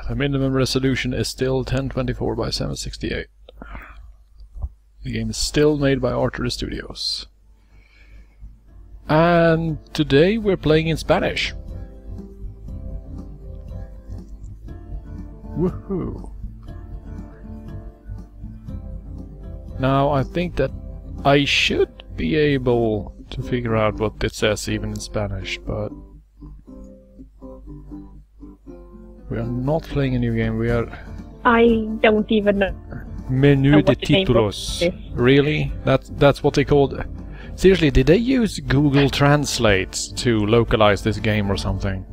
The minimum resolution is still 1024 by 768. The game is still made by Arturo Studios. And today we're playing in Spanish. Woohoo! Now I think that I should be able to figure out what it says even in Spanish, but we are not playing a new game, we are... I don't even know. Menu de títulos. Really? That's what they called... Seriously, did they use Google Translate to localize this game or something?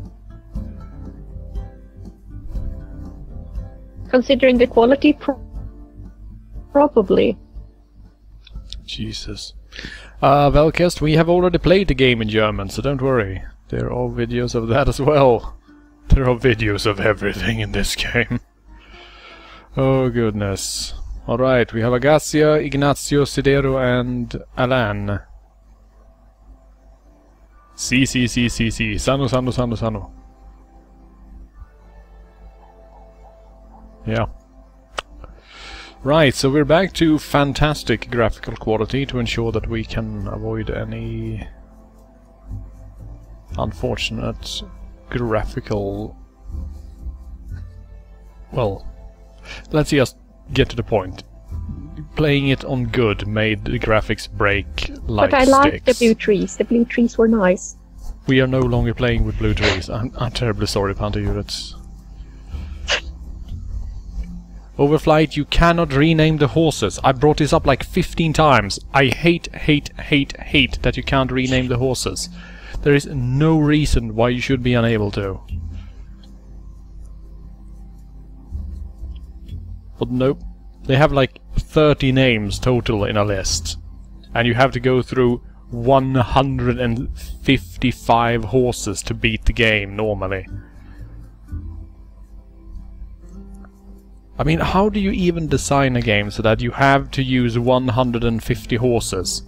Considering the quality, probably. Jesus. Velcast, we have already played the game in German, so don't worry. There are videos of that as well. There are videos of everything in this game. Oh goodness. Alright, we have Agacia, Ignacio, Sidero and Alan. Si. Sano. Yeah. Right, so we're back to fantastic graphical quality to ensure that we can avoid any unfortunate graphical... Well, let's just get to the point. Playing it on good made the graphics break like But I sticks. liked the blue trees. The blue trees were nice. We are no longer playing with blue trees. I'm terribly sorry, Panther Units. Overflight, you cannot rename the horses. I brought this up like 15 times. I hate that you can't rename the horses. There is no reason why you should be unable to. But nope. They have like 30 names total in a list. And you have to go through 155 horses to beat the game normally. I mean, how do you even design a game so that you have to use 150 horses?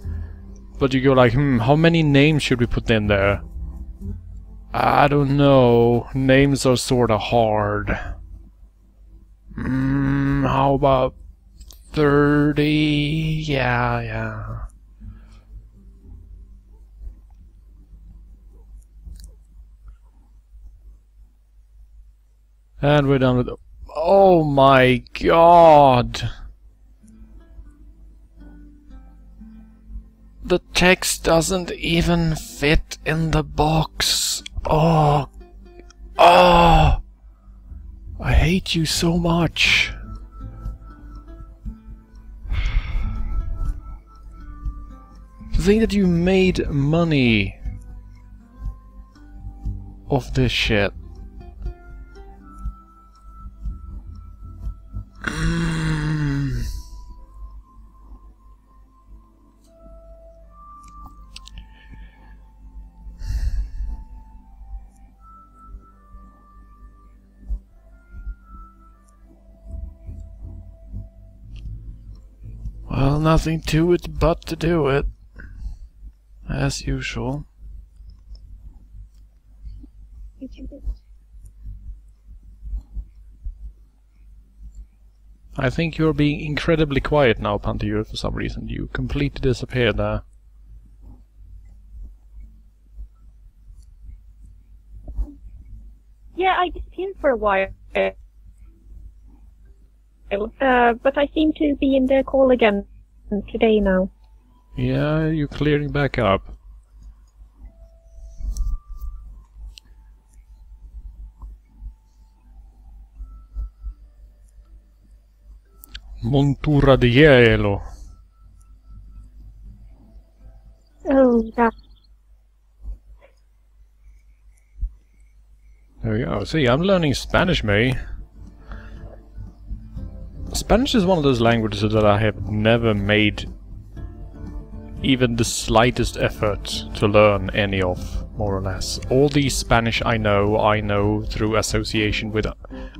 But you go like, how many names should we put in there? I don't know. Names are sorta hard. How about 30? Yeah. And we're done with... Oh my god! The text doesn't even fit in the box. Oh! I hate you so much. To think that you made money off this shit. Well, nothing to it but to do it, as usual. I think you're being incredibly quiet now, Panther, for some reason. You completely disappeared there. Yeah, I disappeared for a while. But I seem to be in the call again today now. Yeah, you're clearing back up. Montura di hielo. Oh, that. There we go. See, I'm learning Spanish, May. Spanish is one of those languages that I have never made even the slightest effort to learn any of, more or less. All the Spanish I know through association with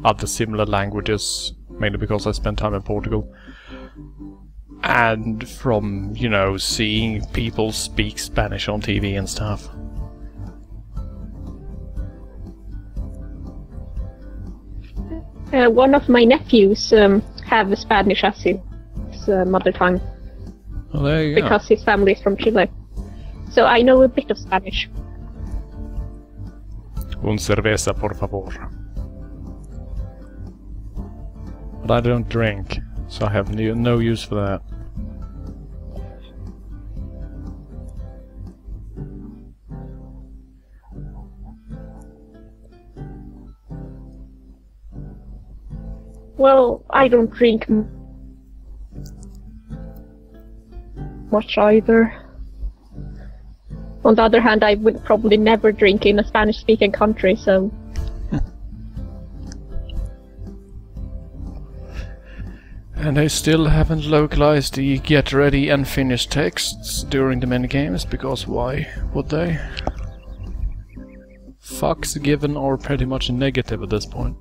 other similar languages, mainly because I spent time in Portugal. And from, you know, seeing people speak Spanish on TV and stuff. One of my nephews have Spanish as his mother tongue. Well, there you go. Because his family is from Chile. So I know a bit of Spanish. Un cerveza, por favor. But I don't drink, so I have no use for that. Well, I don't drink much either. On the other hand, I would probably never drink in a Spanish-speaking country, so... And they still haven't localized the get ready and finish texts during the minigames, because why would they? Fucks given are pretty much negative at this point.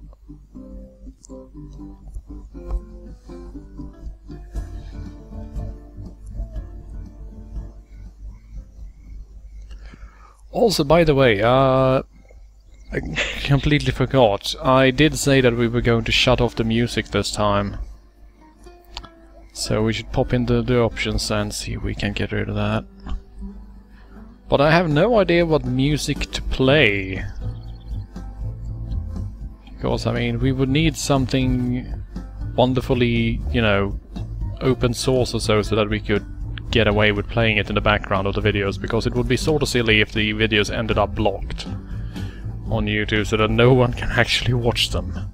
Also, by the way, I completely forgot. I did say that we were going to shut off the music this time. So we should pop into the options and see if we can get rid of that. But I have no idea what music to play. Because, I mean, we would need something wonderfully, you know, open source or so that we could get away with playing it in the background of the videos, because it would be sort of silly if the videos ended up blocked on YouTube so that no one can actually watch them.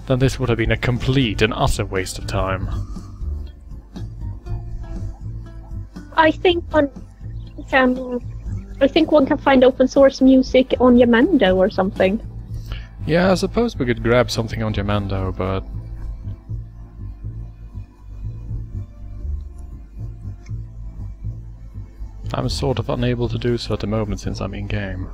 Then this would have been a complete and utter waste of time. I think one can find open source music on Yamendo or something. Yeah, I suppose we could grab something on Yamendo, but I'm sort of unable to do so at the moment since I'm in-game.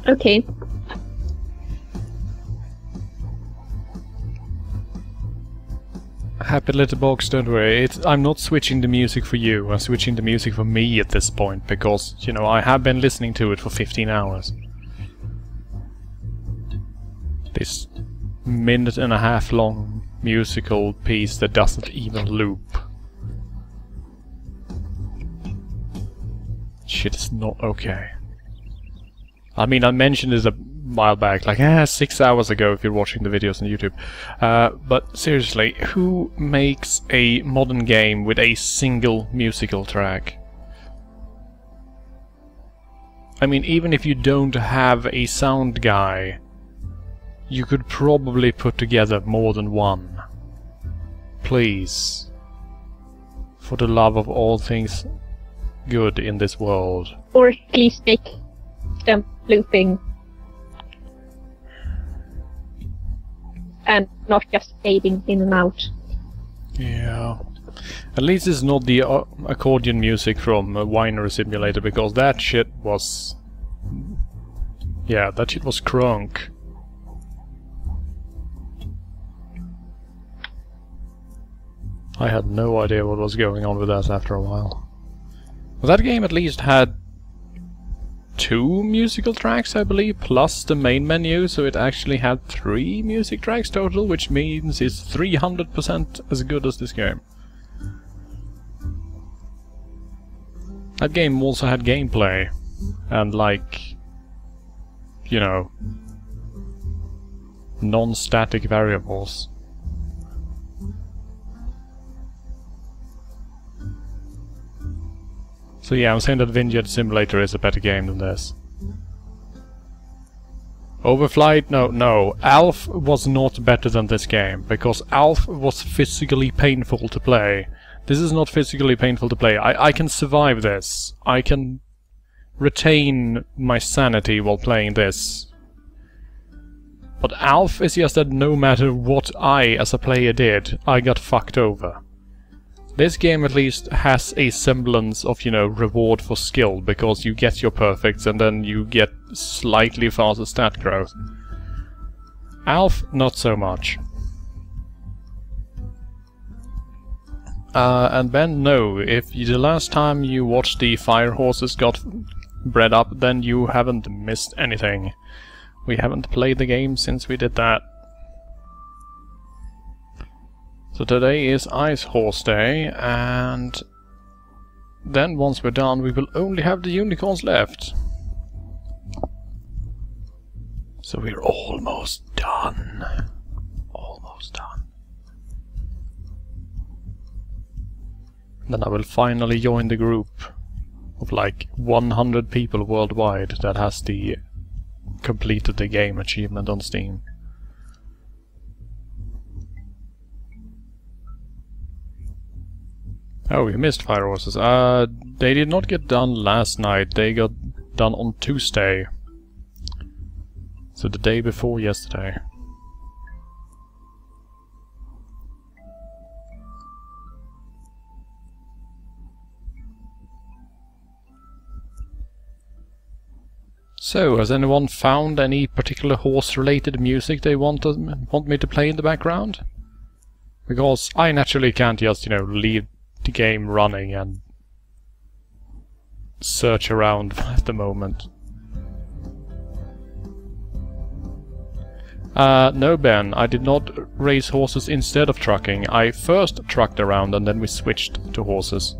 Okay. Happy little box, don't worry. I'm not switching the music for you, I'm switching the music for me at this point, because, you know, I have been listening to it for 15 hours. This minute-and-a-half long musical piece that doesn't even loop. Shit is not okay. I mean, I mentioned this a while back, like 6 hours ago if you're watching the videos on YouTube. But seriously, who makes a modern game with a single musical track? I mean, even if you don't have a sound guy, you could probably put together more than one. Please. For the love of all things good in this world. Or at least make them looping. And not just fading in and out. Yeah. At least it's not the accordion music from Winery Simulator, because that shit was... yeah, that shit was crunk. I had no idea what was going on with that after a while. Well, that game at least had 2 musical tracks, I believe, plus the main menu, so it actually had 3 music tracks total, which means it's 300% as good as this game. That game also had gameplay, and like, you know, non-static variables. So yeah, I'm saying that Vignette Simulator is a better game than this. Overflight? No. Alf was not better than this game, because Alf was physically painful to play. This is not physically painful to play. I can survive this. I can retain my sanity while playing this. But Alf is just that no matter what I, as a player, did, I got fucked over. This game at least has a semblance of, you know, reward for skill, because you get your perfects and then you get slightly faster stat growth. Alf, not so much. And Ben, no, if the last time you watched the fire horses got bred up, then you haven't missed anything. We haven't played the game since we did that. So today is Ice Horse Day, and then once we're done we will only have the unicorns left. So we're almost done. Almost done. Then I will finally join the group of like 100 people worldwide that has the completed the game achievement on Steam. Oh, we missed fire horses. They did not get done last night. They got done on Tuesday. So the day before yesterday. So, has anyone found any particular horse-related music they want me to play in the background? Because I naturally can't just, you know, leave the game running and search around at the moment. No, Ben, I did not race horses instead of trucking. I first trucked around and then we switched to horses.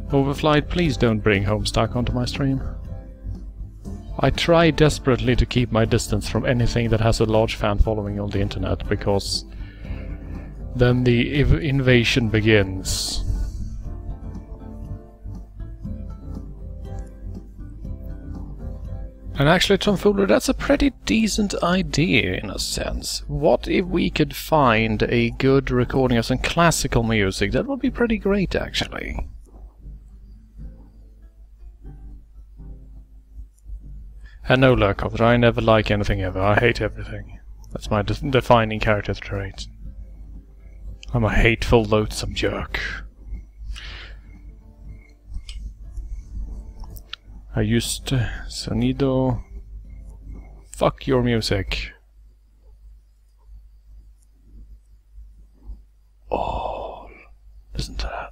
Overflight, please don't bring Homestuck onto my stream. I try desperately to keep my distance from anything that has a large fan following on the internet, because then the invasion begins. And actually, Tomfoolery, that's a pretty decent idea in a sense. What if we could find a good recording of some classical music? That would be pretty great, actually. And no, Lurkov, I never like anything ever. I hate everything. That's my defining character trait. I'm a hateful, loathsome jerk. I used Sonido. Fuck your music. Oh, listen to that.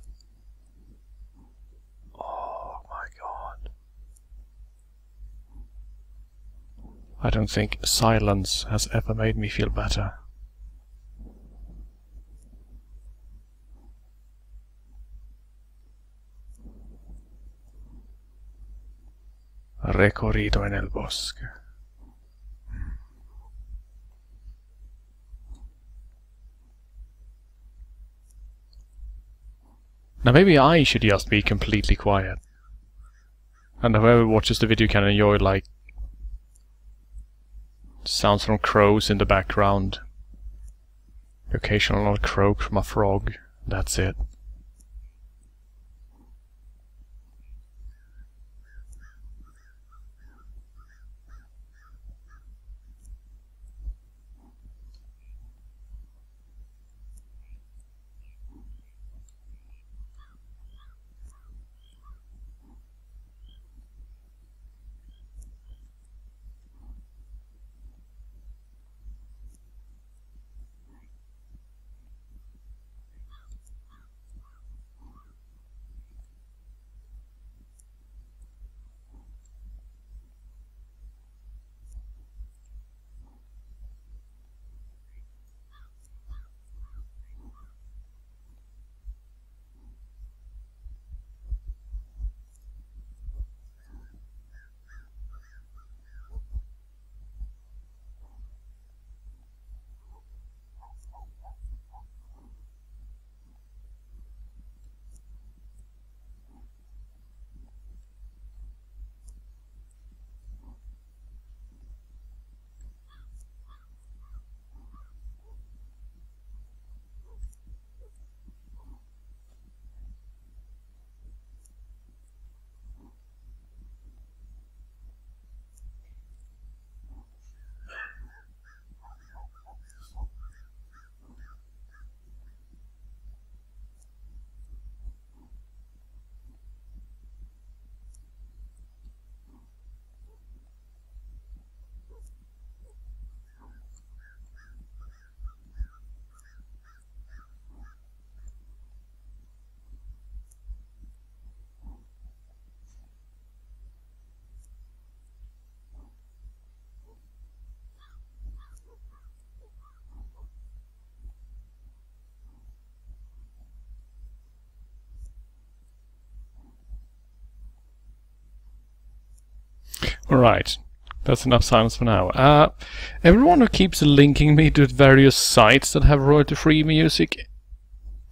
Oh my god. I don't think silence has ever made me feel better. Recorrido en el bosque. Now maybe I should just be completely quiet. And whoever watches the video can enjoy, like, sounds from crows in the background. The occasional croak from a frog. That's it. Right. That's enough silence for now. Everyone who keeps linking me to various sites that have royalty-free music,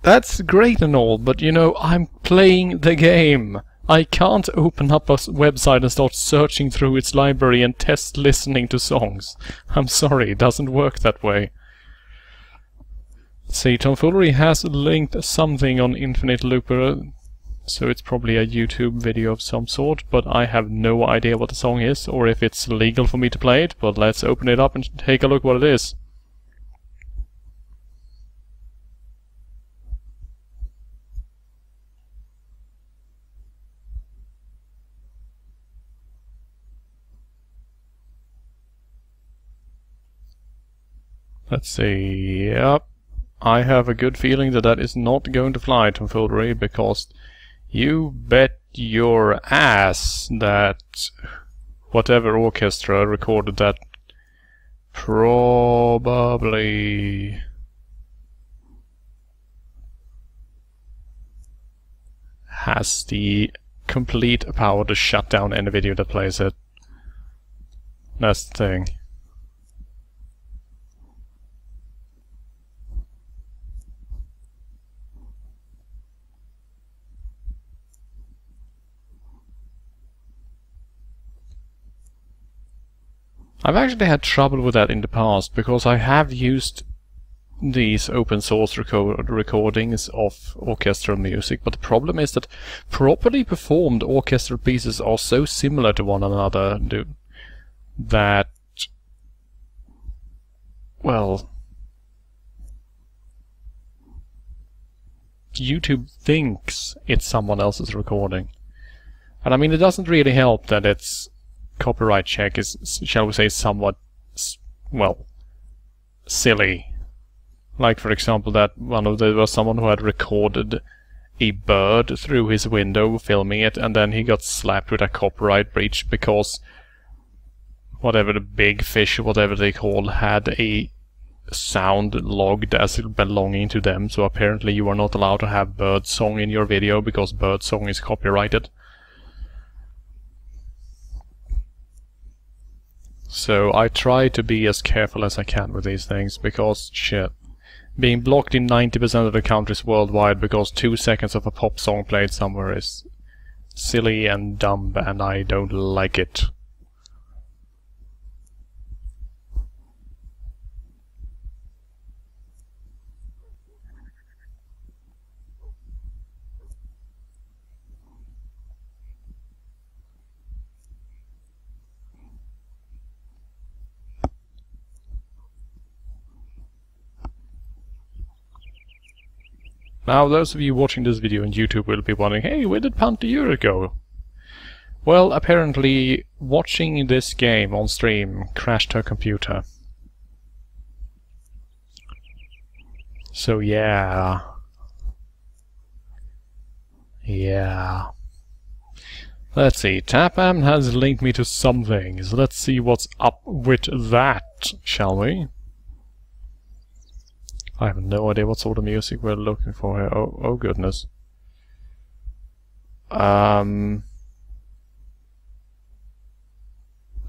that's great and all, but you know, I'm playing the game. I can't open up a website and start searching through its library and test listening to songs. I'm sorry, it doesn't work that way. See, Tomfoolery has linked something on Infinite Looper, so it's probably a YouTube video of some sort, but I have no idea what the song is, or if it's legal for me to play it, but let's open it up and take a look what it is. Let's see, yep. I have a good feeling that that is not going to fly, Tomfoolery, because you bet your ass that whatever orchestra recorded that probably has the complete power to shut down any video that plays it. That's the thing. I've actually had trouble with that in the past, because I have used these open source recordings of orchestral music, but the problem is that properly performed orchestral pieces are so similar to one another that, well, YouTube thinks it's someone else's recording. And I mean, it doesn't really help that its copyright check is, shall we say, somewhat, well, silly. Like, for example, that there was someone who had recorded a bird through his window, filming it, and then he got slapped with a copyright breach because whatever the big fish, whatever they call, had a sound logged as belonging to them. So apparently you are not allowed to have bird song in your video because bird song is copyrighted. So I try to be as careful as I can with these things, because shit, being blocked in 90% of the countries worldwide because 2 seconds of a pop song played somewhere is silly and dumb, and I don't like it. Now, those of you watching this video on YouTube will be wondering, hey, where did Pantayura go? Well, apparently, watching this game on stream crashed her computer. So, yeah. Yeah. Let's see, Tapam has linked me to something, so let's see what's up with that, shall we? I have no idea what sort of music we're looking for here. Oh goodness.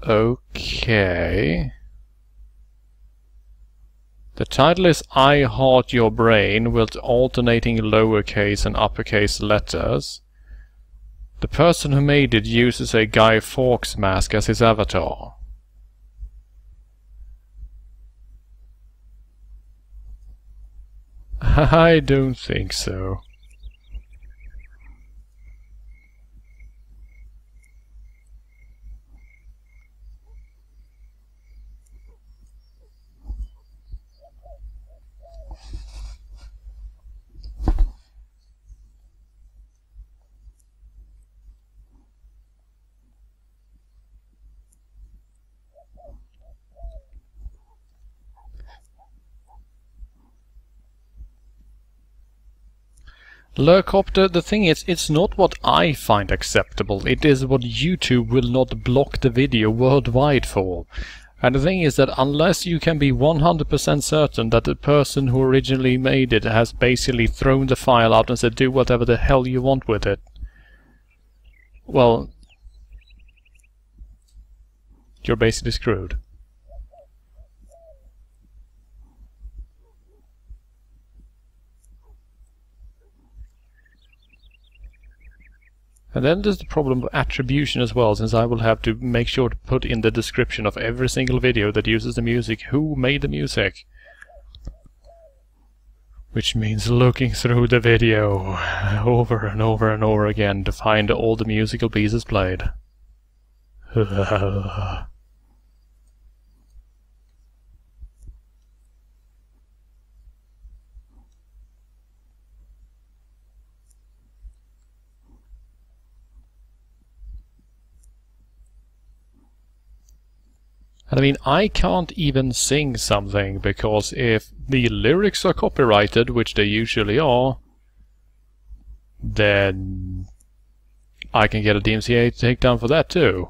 Okay. The title is I Heart Your Brain, with alternating lowercase and uppercase letters. The person who made it uses a Guy Fawkes mask as his avatar. I don't think so. Lurkopter, the thing is, it's not what I find acceptable, it is what YouTube will not block the video worldwide for. And the thing is that unless you can be 100% certain that the person who originally made it has basically thrown the file out and said do whatever the hell you want with it, well, you're basically screwed. And then there's the problem of attribution as well, since I will have to make sure to put in the description of every single video that uses the music who made the music. Which means looking through the video over and over and over again to find all the musical pieces played. And I mean, I can't even sing something, because if the lyrics are copyrighted, which they usually are, then I can get a DMCA takedown for that too.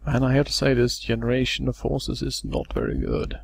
And I have to say, this generation of forces is not very good.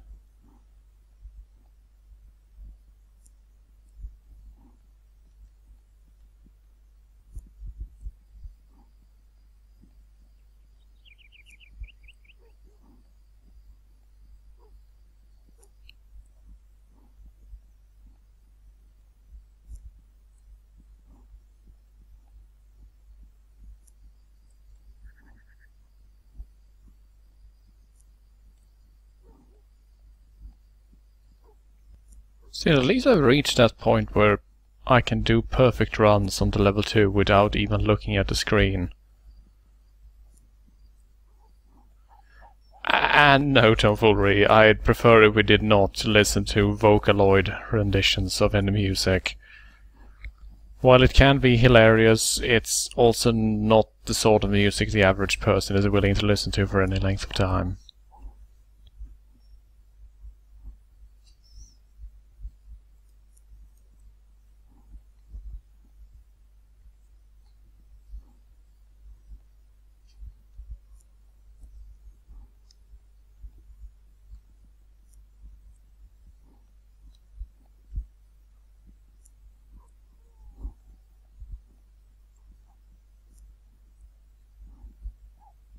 See, at least I've reached that point where I can do perfect runs on the level 2 without even looking at the screen. And no tomfoolery, I'd prefer if we did not listen to Vocaloid renditions of any music. While it can be hilarious, it's also not the sort of music the average person is willing to listen to for any length of time.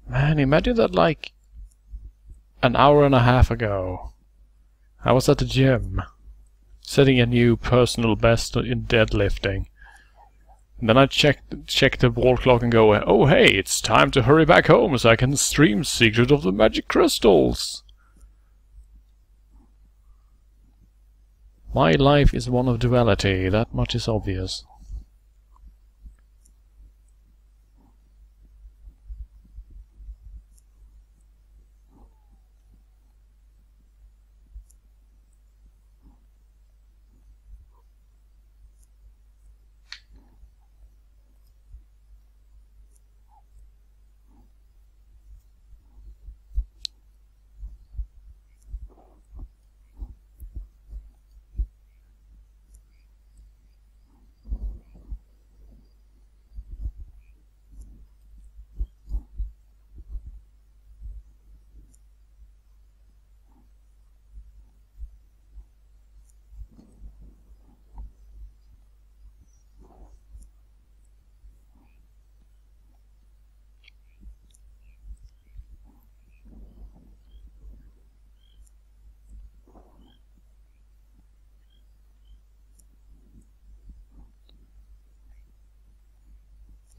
Man, imagine that, like, an hour and a half ago, I was at the gym, setting a new personal best in deadlifting. And then I check the wall clock and go, oh hey, it's time to hurry back home so I can stream Secret of the Magic Crystals. My life is one of duality, that much is obvious.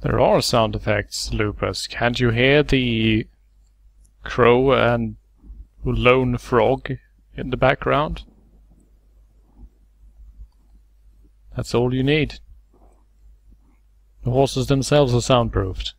There are sound effects, Lupus. Can't you hear the crow and lone frog in the background. That's all you need. The horses themselves are soundproofed.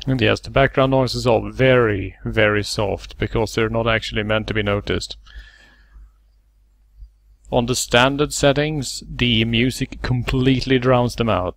And yes, the background noises are very, very soft, because they're not actually meant to be noticed. On the standard settings, the music completely drowns them out.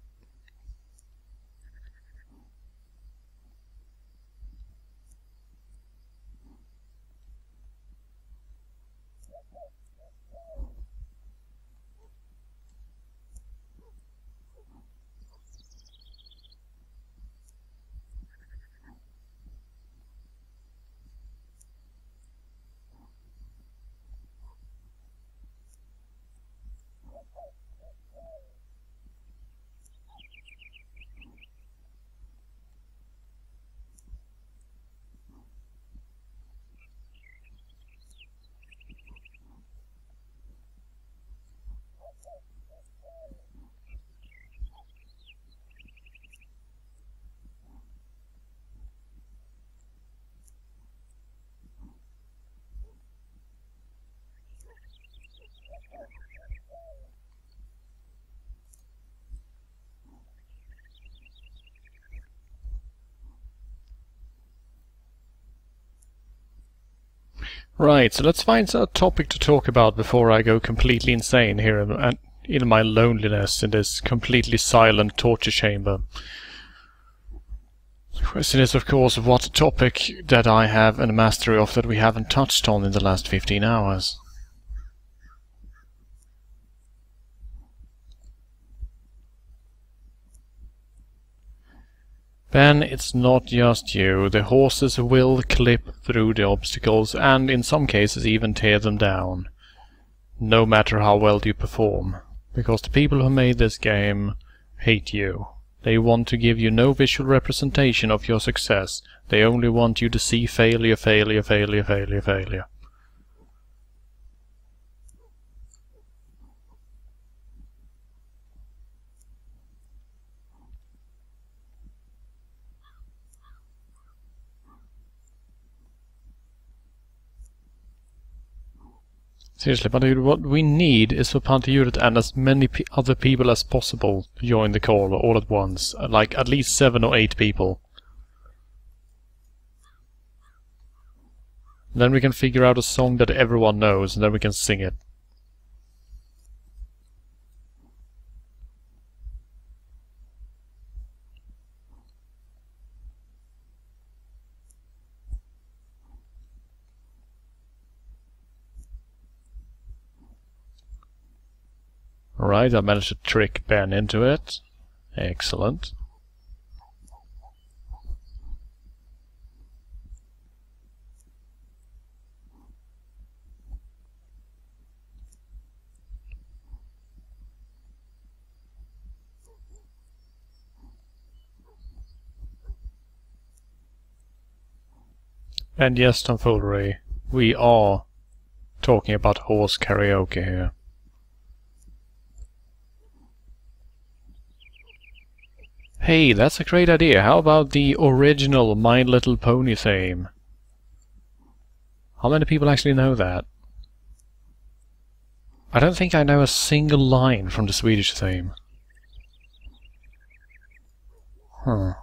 Right, so let's find a topic to talk about before I go completely insane here in my loneliness in this completely silent torture chamber. The question is, of course, what topic that I have a mastery of that we haven't touched on in the last 15 hours. Ben, it's not just you. The horses will clip through the obstacles and in some cases even tear them down. No matter how well you perform. Because the people who made this game hate you. They want to give you no visual representation of your success. They only want you to see failure, failure, failure, failure, failure. Seriously, but what we need is for Panteuret and as many other people as possible to join the call all at once. Like at least 7 or 8 people. Then we can figure out a song that everyone knows and then we can sing it. Alright, I managed to trick Ben into it. Excellent. And yes, tomfoolery, we are talking about horse karaoke here. Hey, that's a great idea. How about the original My Little Pony theme? How many people actually know that? I don't think I know a single line from the Swedish theme. Huh.